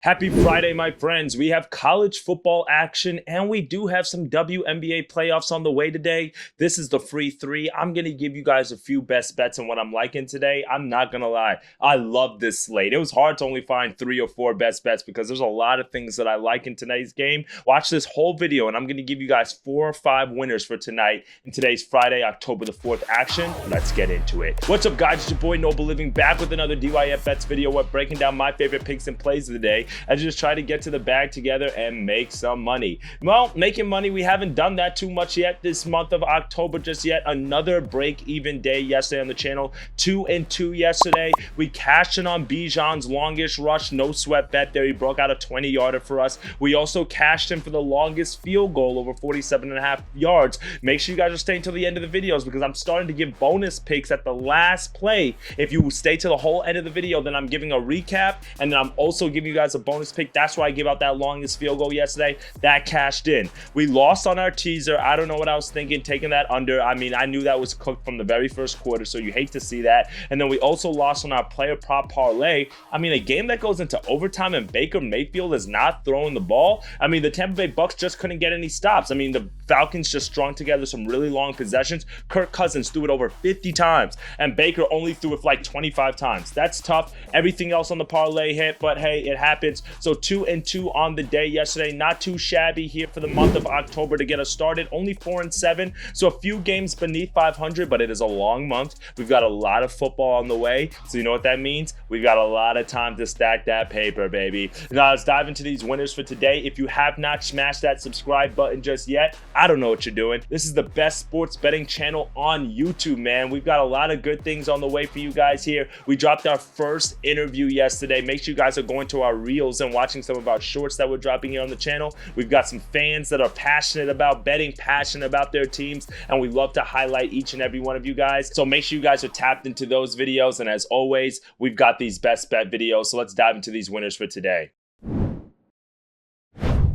Happy Friday, my friends. We have college football action and we do have some WNBA playoffs on the way today. This is the free three. I'm going to give you guys a few best bets on what I'm liking today. I'm not going to lie. I love this slate. It was hard to only find 3 or 4 best bets because there's a lot of things that I like in today's game. Watch this whole video and I'm going to give you guys 4 or 5 winners for tonight in today's Friday, October the 4th action. Let's get into it. What's up, guys? It's your boy Noble Living back with another DYF Bets video. We're breaking down my favorite picks and plays of the day. I just try to get to the bag together and make some money. Well, making money, we haven't done that too much yet this month of October just yet. Another break-even day yesterday on the channel. 2-2 yesterday. We cashed in on Bijan's longest rush. No sweat bet there. He broke out a 20-yarder for us. We also cashed in for the longest field goal over 47.5 yards. Make sure you guys are staying till the end of the videos because I'm starting to give bonus picks at the last play. If you stay to the whole end of the video, then I'm giving a recap and then I'm also giving you guys a bonus pick. That's why I gave out that longest field goal yesterday. That cashed in. We lost on our teaser. I don't know what I was thinking, taking that under. I mean, I knew that was cooked from the very first quarter, so you hate to see that. And then we also lost on our player prop parlay. I mean, a game that goes into overtime and Baker Mayfield is not throwing the ball. I mean, the Tampa Bay Bucks just couldn't get any stops. I mean, the Falcons just strung together some really long possessions. Kirk Cousins threw it over 50 times, and Baker only threw it like 25 times. That's tough. Everything else on the parlay hit, but hey, it happens. So 2-2 on the day yesterday. Not too shabby here for the month of October to get us started. Only 4-7, so a few games beneath 500, but it is a long month. We've got a lot of football on the way, so you know what that means? We've got a lot of time to stack that paper, baby. Now let's dive into these winners for today. If you have not smashed that subscribe button just yet, I don't know what you're doing. This is the best sports betting channel on YouTube, man. We've got a lot of good things on the way for you guys here. We dropped our first interview yesterday. Make sure you guys are going to our reels and watching some of our shorts that we're dropping here on the channel. We've got some fans that are passionate about betting, passionate about their teams, and we love to highlight each and every one of you guys. So make sure you guys are tapped into those videos. And as always, we've got these best bet videos. So let's dive into these winners for today.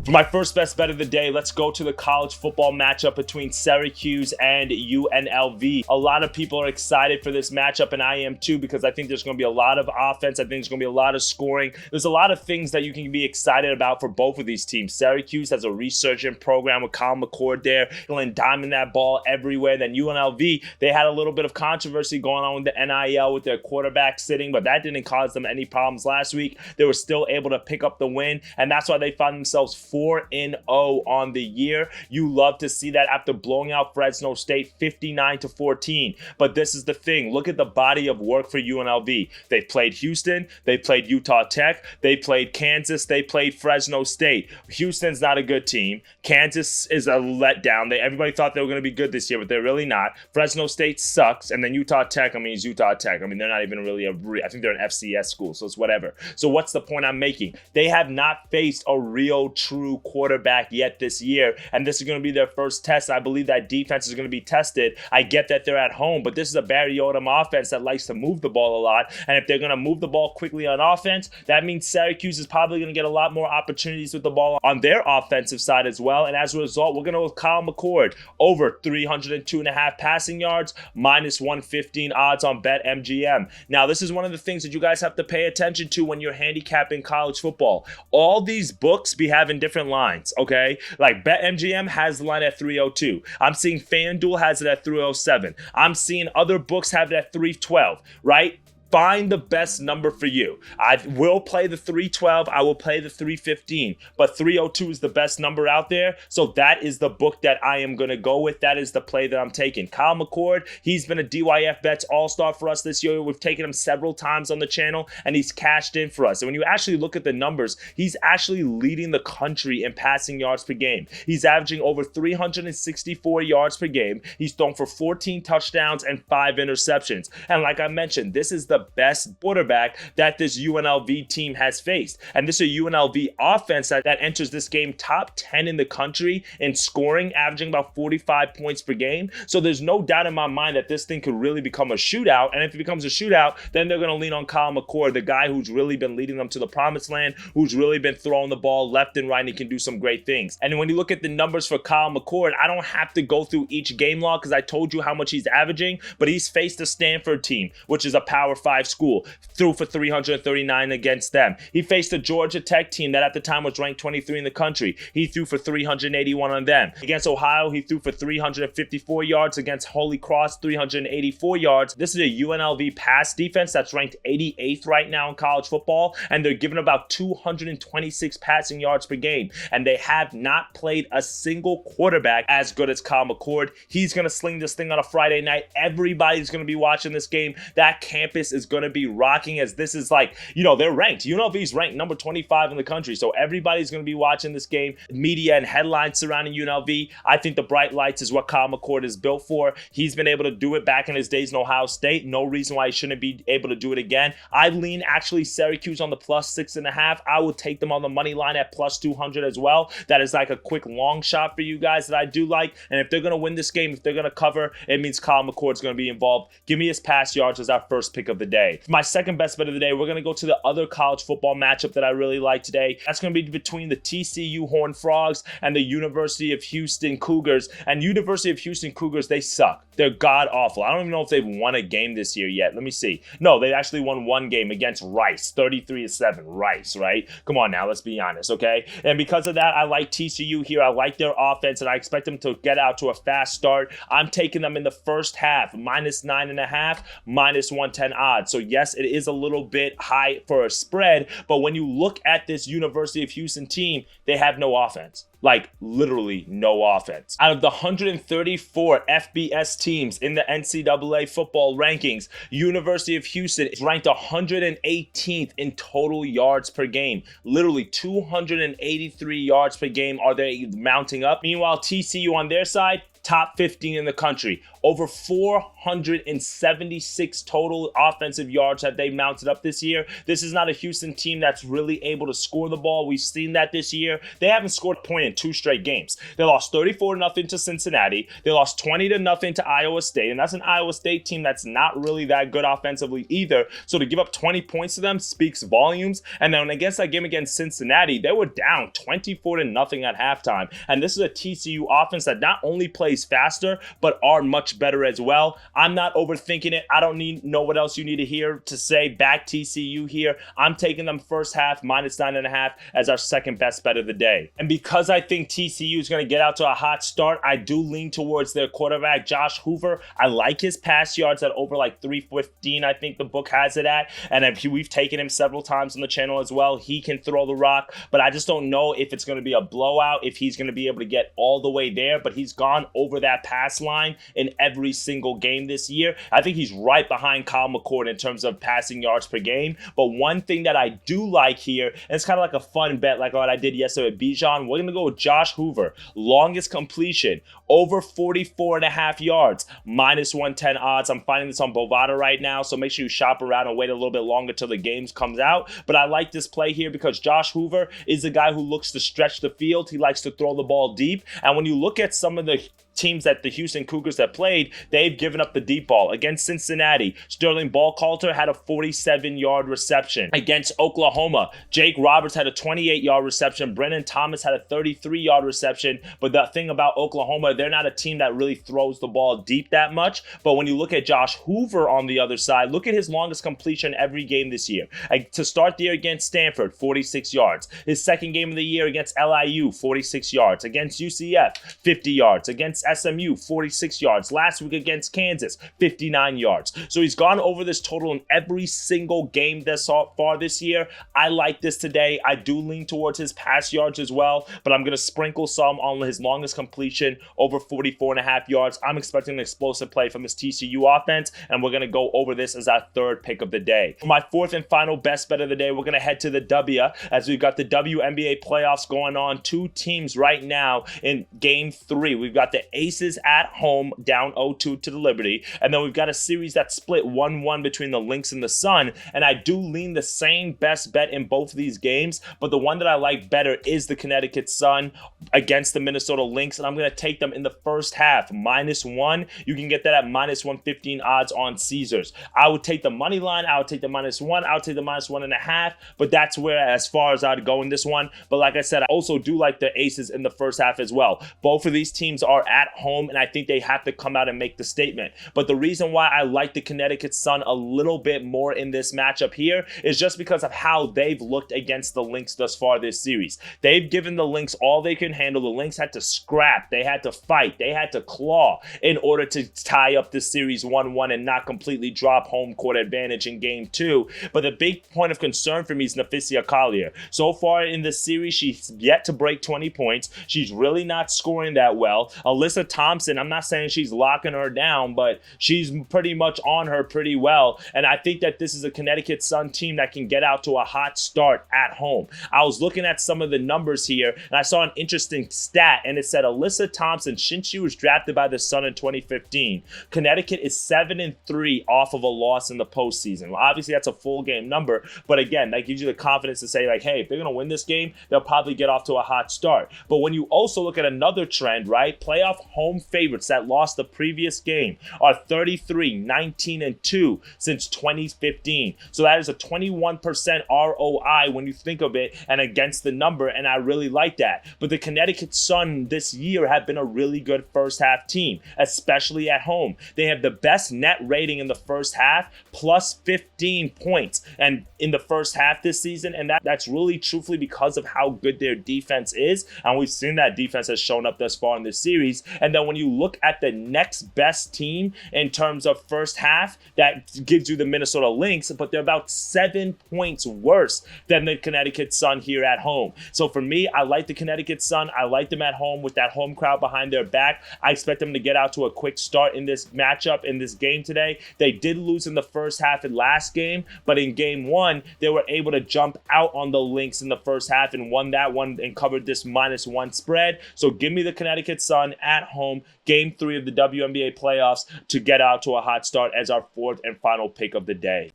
For my first best bet of the day, let's go to the college football matchup between Syracuse and UNLV. A lot of people are excited for this matchup, and I am too, because I think there's going to be a lot of offense. I think there's going to be a lot of scoring. There's a lot of things that you can be excited about for both of these teams. Syracuse has a resurgent program with Kyle McCord there, he'll diamond that ball everywhere. Then UNLV, they had a little bit of controversy going on with the NIL with their quarterback sitting, but that didn't cause them any problems last week. They were still able to pick up the win, and that's why they found themselves 4-0 on the year. You love to see that after blowing out Fresno State 59-14. But this is the thing. Look at the body of work for UNLV. They played Houston. They played Utah Tech. They played Kansas. They played Fresno State. Houston's not a good team. Kansas is a letdown. Everybody thought they were going to be good this year, but they're really not. Fresno State sucks. And then Utah Tech, I mean, it's Utah Tech. I mean, they're not even really I think they're an FCS school, so it's whatever. So what's the point I'm making? They have not faced a real, true quarterback yet this year, and this is going to be their first test. I believe that defense is going to be tested. I get that they're at home, but this is a Barry Odom offense that likes to move the ball a lot, and if they're going to move the ball quickly on offense, that means Syracuse is probably going to get a lot more opportunities with the ball on their offensive side as well, and as a result, we're going to go with Kyle McCord over 302.5 passing yards, minus 115 odds on BetMGM. Now, this is one of the things that you guys have to pay attention to when you're handicapping college football. All these books be having different lines, okay? Like BetMGM has the line at 302. I'm seeing FanDuel has it at 307. I'm seeing other books have it at 312, right? Find the best number for you. I will play the 312. I will play the 315, but 302 is the best number out there. So that is the book that I am going to go with. That is the play that I'm taking. Kyle McCord, he's been a DYF Bets all-star for us this year. We've taken him several times on the channel, and he's cashed in for us. And when you actually look at the numbers, he's actually leading the country in passing yards per game. He's averaging over 364 yards per game. He's thrown for 14 touchdowns and 5 interceptions. And like I mentioned, this is the best quarterback that this UNLV team has faced. And this is a UNLV offense that enters this game top 10 in the country in scoring, averaging about 45 points per game. So there's no doubt in my mind that this thing could really become a shootout. And if it becomes a shootout, then they're going to lean on Kyle McCord, the guy who's really been leading them to the promised land, who's really been throwing the ball left and right, and he can do some great things. And when you look at the numbers for Kyle McCord, I don't have to go through each game log because I told you how much he's averaging, but he's faced a Stanford team, which is a Power 5 school, threw for 339 against them. He faced a Georgia Tech team that at the time was ranked 23 in the country. He threw for 381 on them. Against Ohio, he threw for 354 yards. Against Holy Cross, 384 yards. This is a UNLV pass defense that's ranked 88th right now in college football, and they're giving about 226 passing yards per game, and they have not played a single quarterback as good as Kyle McCord. He's going to sling this thing on a Friday night. Everybody's going to be watching this game. That campus is going to be rocking, as this is like, they're ranked. UNLV's ranked number 25 in the country, so everybody's going to be watching this game. Media and headlines surrounding UNLV. I think the bright lights is what Kyle McCord is built for. He's been able to do it back in his days in Ohio State. No reason why he shouldn't be able to do it again. I lean actually Syracuse on the +6.5. I will take them on the money line at +200 as well. That is like a quick long shot for you guys that I do like. And if they're going to win this game, if they're going to cover, it means Kyle McCord's going to be involved. Give me his pass yards as our first pick of the day. For my second best bet of the day, we're going to go to the other college football matchup that I really like today. That's going to be between the TCU Horned Frogs and the University of Houston Cougars. And University of Houston Cougars, they suck. They're god awful. I don't even know if they've won a game this year yet. Let me see. No, they actually won one game against Rice, 33-7. Rice, right? Come on now, let's be honest, okay? And because of that, I like TCU here. I like their offense, and I expect them to get out to a fast start. I'm taking them in the first half, -9.5, -110 odds. So yes, it is a little bit high for a spread, but when you look at this University of Houston team, they have no offense. Like, literally no offense. Out of the 134 FBS teams in the NCAA football rankings, University of Houston is ranked 118th in total yards per game. Literally 283 yards per game are they mounting up. Meanwhile, TCU on their side, top 15 in the country. Over 476 total offensive yards have they mounted up this year. This is not a Houston team that's really able to score the ball. We've seen that this year. They haven't scored a point in 2 straight games. They lost 34-0 to Cincinnati. They lost 20-0 to Iowa State, and that's an Iowa State team that's not really that good offensively either. So to give up 20 points to them speaks volumes. And then against that game against Cincinnati, they were down 24-0 at halftime. And this is a TCU offense that not only plays faster, but are much better as well. I'm not overthinking it. I don't know what else you need to hear to say. Back TCU here. I'm taking them first half -9.5 as our second best bet of the day. And because I think TCU is going to get out to a hot start, I do lean towards their quarterback, Josh Hoover. I like his pass yards at over like 315, I think the book has it at. And we've taken him several times on the channel as well. He can throw the rock, but I just don't know if it's going to be a blowout, if he's going to be able to get all the way there. But he's gone over that pass line in every single game this year. I think he's right behind Kyle McCord in terms of passing yards per game. But one thing that I do like here, and it's kind of like a fun bet like what I did yesterday with Bijan, we're going to go with Josh Hoover. Longest completion, over 44.5 yards, -110 odds. I'm finding this on Bovada right now, so make sure you shop around and wait a little bit longer till the games comes out. But I like this play here because Josh Hoover is a guy who looks to stretch the field. He likes to throw the ball deep. And when you look at some of the teams that the Houston Cougars have played, they've given up the deep ball. Against Cincinnati, Sterling Ballcoulter had a 47-yard reception. Against Oklahoma, Jake Roberts had a 28-yard reception. Brennan Thomas had a 33-yard reception. But the thing about Oklahoma, they're not a team that really throws the ball deep that much. But when you look at Josh Hoover on the other side, look at his longest completion every game this year. To start the year against Stanford, 46 yards. His second game of the year against LIU, 46 yards. Against UCF, 50 yards. Against SMU, 46 yards. Last week against Kansas, 59 yards. So he's gone over this total in every single game thus far this year. I like this today. I do lean towards his pass yards as well, but I'm going to sprinkle some on his longest completion, over 44.5 yards. I'm expecting an explosive play from this TCU offense, and we're going to go over this as our third pick of the day. For my fourth and final best bet of the day, we're going to head to the W, as we've got the WNBA playoffs going on. 2 teams right now in game 3. We've got the Aces at home, down 0-2 to the Liberty. And then we've got a series that's split 1-1 between the Lynx and the Sun. And I do lean the same best bet in both of these games, but the one that I like better is the Connecticut Sun against the Minnesota Lynx. And I'm going to take them in the first half, -1. You can get that at -115 odds on Caesars. I would take the money line. I would take the -1. I would take the -1.5. But that's where, as far as I'd go in this one. But like I said, I also do like the Aces in the first half as well. Both of these teams are at at home, and I think they have to come out and make the statement. But the reason why I like the Connecticut Sun a little bit more in this matchup here is just because of how they've looked against the Lynx thus far this series. They've given the Lynx all they can handle. The Lynx had to scrap, they had to fight, they had to claw in order to tie up this series 1-1 and not completely drop home court advantage in game 2. But the big point of concern for me is Naphysia Collier. So far in this series, she's yet to break 20 points. She's really not scoring that well. Alyssa Thompson, I'm not saying she's locking her down, but she's pretty much on her pretty well. And I think that this is a Connecticut Sun team that can get out to a hot start at home. I was looking at some of the numbers here, and I saw an interesting stat, and it said Alyssa Thompson, since she was drafted by the Sun in 2015, Connecticut is 7-3 off of a loss in the postseason. Well, obviously, that's a full game number, but again, that gives you the confidence to say, like, hey, if they're going to win this game, they'll probably get off to a hot start. But when you also look at another trend, right, playoff home favorites that lost the previous game are 33, 19, and 2 since 2015. So that is a 21% ROI when you think of it and against the number, and I really like that. But the Connecticut Sun this year have been a really good first half team, especially at home. They have the best net rating in the first half, plus 15 points and in the first half this season, and that's really truthfully because of how good their defense is, and we've seen that defense has shown up thus far in this series. And then when you look at the next best team in terms of first half, that gives you the Minnesota Lynx, but they're about 7 points worse than the Connecticut Sun here at home. So for me, I like the Connecticut Sun. I like them at home with that home crowd behind their back. I expect them to get out to a quick start in this matchup, in this game today. They did lose in the first half in last game, but in game 1, they were able to jump out on the Lynx in the first half and won that one and covered this -1 spread. So give me the Connecticut Sun at home, game 3 of the WNBA playoffs, to get out to a hot start as our 4th and final pick of the day.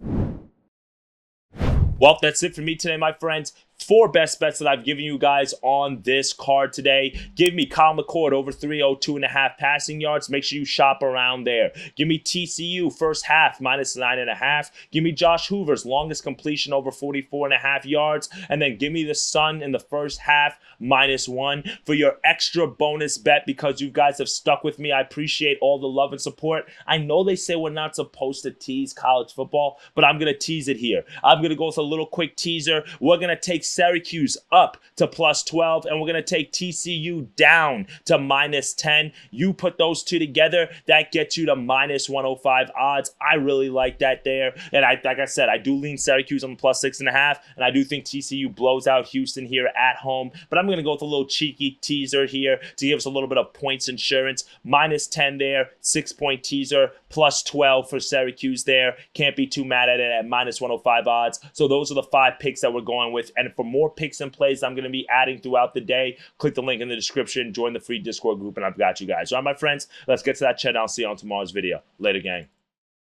Well, that's it for me today, my friends. 4 best bets that I've given you guys on this card today. Give me Kyle McCord over 302.5 passing yards. Make sure you shop around there. Give me TCU first half -9.5. Give me Josh Hoover's longest completion over 44.5 yards. And then give me the Sun in the first half -1 for your extra bonus bet, because you guys have stuck with me. I appreciate all the love and support. I know they say we're not supposed to tease college football, but I'm going to tease it here. I'm going to go with a little quick teaser. We're going to take Syracuse up to +12, and we're going to take TCU down to -10. You put those two together, that gets you to -105 odds. I really like that there. And like I said, I do lean Syracuse on the +6.5, and I do think TCU blows out Houston here at home. But I'm going to go with a little cheeky teaser here to give us a little bit of points insurance. -10 there, 6-point teaser, +12 for Syracuse there. Can't be too mad at it at -105 odds. So those are the 5 picks that we're going with. And for more picks and plays I'm going to be adding throughout the day, click the link in the description, join the free Discord group, and I've got you guys. All right, my friends, let's get to that chat. I'll see you on tomorrow's video. Later, gang.